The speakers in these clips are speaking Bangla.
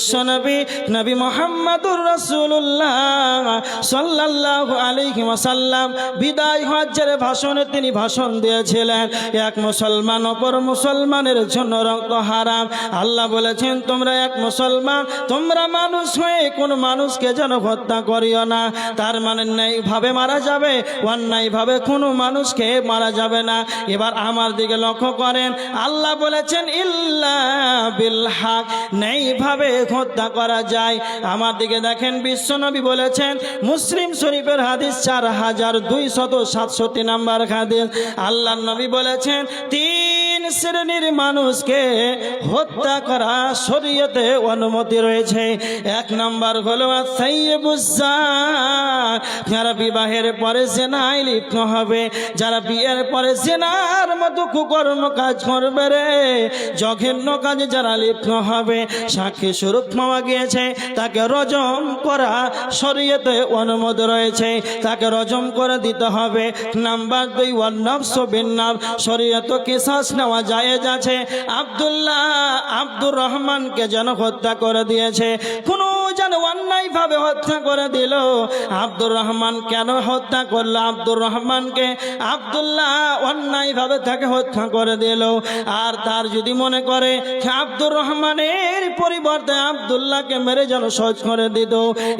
বিশ্বনবী নবী মুহাম্মদুর রাসূলুল্লাহ সাল্লাল্লাহু আলাইহি ওয়াসাল্লাম বিদায় হজ্জের ভাষণে তিনি ভাষণ দিয়েছিলেন, এক মুসলমান অপর মুসলমানের জন্য রক্ত হারাম। আল্লাহ বলেছেন, তোমরা এক মুসলমান, তোমরা মানুষ হয়ে কোন মানুষকে যেন হত্যা করিও না। তার মানে ন্যায়ভাবে মারা যাবে, অন্যায়ভাবে কোনো মানুষকে মারা যাবে না। এবার আমার দিকে লক্ষ্য করেন, আল্লাহ বলেছেন ইল্লা বিল হক, ন্যায়ভাবে হত্যা করা যায়। আমার দিকে দেখেন, বিশ্বনবী বলেছেন, মুসলিম শরীফের হাদিস 4267 নম্বর হাদিস, আল্লাহর নবী বলেছেন, তিন শ্রেণীর মানুষকে হত্যা করা শরীয়তে অনুমতি রয়েছে। এক নম্বর হলো যারা বিবাহের পরে জিনায় লিপ্ত হবে, যারা বিয়ের পরে জিনার মতো কুকর্ম কাজ করবে রে, জঘন্য কাজে যারা লিপ্ত হবে, সাক্ষী স্বরূপ পাওয়া গিয়েছে, তাকে রজম করা শরীয়তে অনুমতি রয়েছে, তাকে রজম করে দিতে হবে। নাম্বার 2 ওয়ান্নাফসু বিন্নাফস, শরীয়তে কিসাস নেওয়া জায়েজ আছে। আব্দুর রহমানকে যেন হত্যা করে দিয়েছে, কোন যেন অন্যায়ভাবে হত্যা করে দিল। আব্দুর রহমান কেন হত্যা করলো আব্দুর রহমানকে? আব্দুল্লাহ অন্যায়ভাবে তাকে হত্যা করে দিল। আর তার যদি মনে করে আব্দুর রহমানের পরিবর্তে আব্দুল্লাহকে মেরে যেন সহজ করে দিত,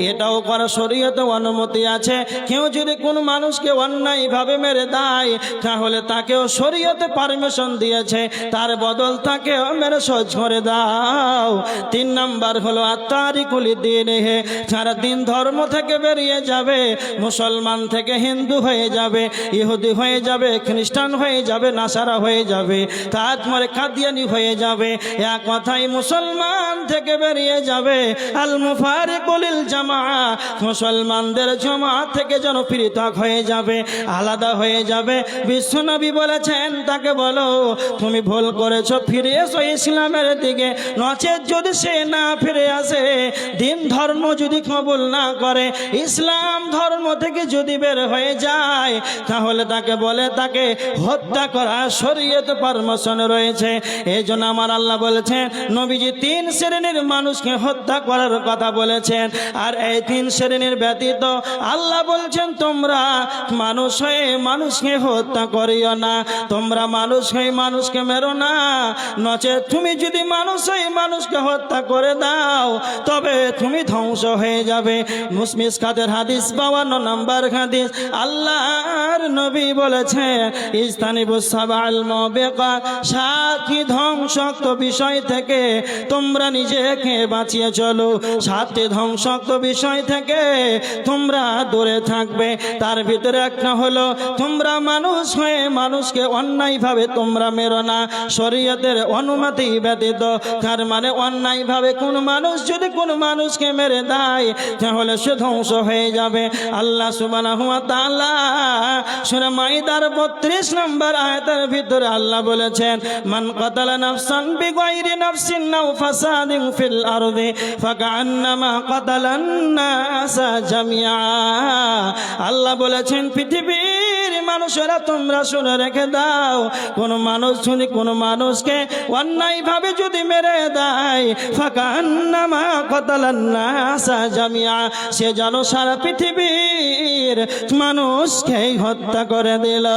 এটাও করা শরীয়তে অনুমতি আছে। কেউ যদি কোনো মানুষকে অন্যায়ভাবে মেরে দেয়, তাহলে তাকেও শরীয়তে পারমিশন দিয়েছে, তার বদল তাকেও মেরে সহজ করে দাও। 3 নাম্বার হলো আত্মারিকুল দিন, যারা দিন ধর্ম থেকে বেরিয়ে যাবে, মুসলমান থেকে হিন্দু হয়ে যাবে, ইহুদি হয়ে যাবে, খ্রিস্টান হয়ে যাবে, নাসারা হয়ে যাবে, তারপরে কাদিয়ানি হয়ে যাবে, এক কথাই মুসলমান থেকে বেরিয়ে যাবে। আল মুফারিকুল জামাআ, মুসলমানদের জামাত থেকে যেন পৃথক হয়ে যাবে, আলাদা হয়ে যাবে। বিশ্বনবী বলেছেন, তাকে বলো তুমি ভুল করেছো, ফিরে এসো ইসলামের দিকে, নচেত যদি সে না ফিরে আসে, দিন ধর্ম যদি কবুল না করে, ইসলাম ধর্ম থেকে যদি বের হয়ে যায়, তাহলে তাকে বলে তাকে হত্যা করা শরীয়তে পারমিশন রয়েছে। এই জন্য আমার আল্লাহ বলেছেন, নবীজি 3 শ্রেণীর মানুষকে হত্যা করার কথা বলেছেন। আর এই 3 শ্রেণীর ব্যতীত আল্লাহ বলছেন, তোমরা মানুষ হয়ে মানুষকে হত্যা করিও না, তোমরা মানুষ হয়ে মানুষকে মেরো না, নচেত তুমি যদি মানুষ হয়ে মানুষকে হত্যা করে দাও, তবে তুমি ধ্বংস হয়ে যাবে। মিশকাতের হাদিস 52 নম্বর হাদিস, আল্লাহর নবী বলেছেন, ইস্তানিবুস সাবাল মুবিকাত, 7টি ধ্বংসাত্মক বিষয় থেকে তোমরা নিজেকে বাঁচিয়ে চলো, 7টি ধ্বংসাত্মক বিষয় থেকে তোমরা দূরে থাকবে। তার ভিতরে একটা হলো, তোমরা মানুষ হয়ে মানুষকে অন্যায়ভাবে তোমরা মেরো না, শরীয়তের অনুমতি ব্যতীত। তার মানে অন্যায়ভাবে কোন মানুষ যদি কোন মানুষকে মেরে দেয়, তাহলে সে ধ্বংস হয়ে যাবে। আল্লাহ সুবহানাহু ওয়া তাআলা সূরা মাইদার 32 নম্বর আয়াতের ভিতরে আল্লাহ বলেছেন, মান কাতালা নাফসান বিগাইরি নাফসিন আও ফাসাদিন ফিল আরদি ফাকান্নামা কাতালান নাসা জামিআ। আল্লাহ বলেছেন, পৃথিবীর মানুষেরা তোমরা শুনে রেখে দাও, কোন মানুষ যদি কোন মানুষকে অন্যায়ভাবে যদি মেরে দেয়, ফাকান্নামা কাতালান নাসা জামিআ, সে যেন সারা পৃথিবীর মানুষকে হত্যা করে দিল।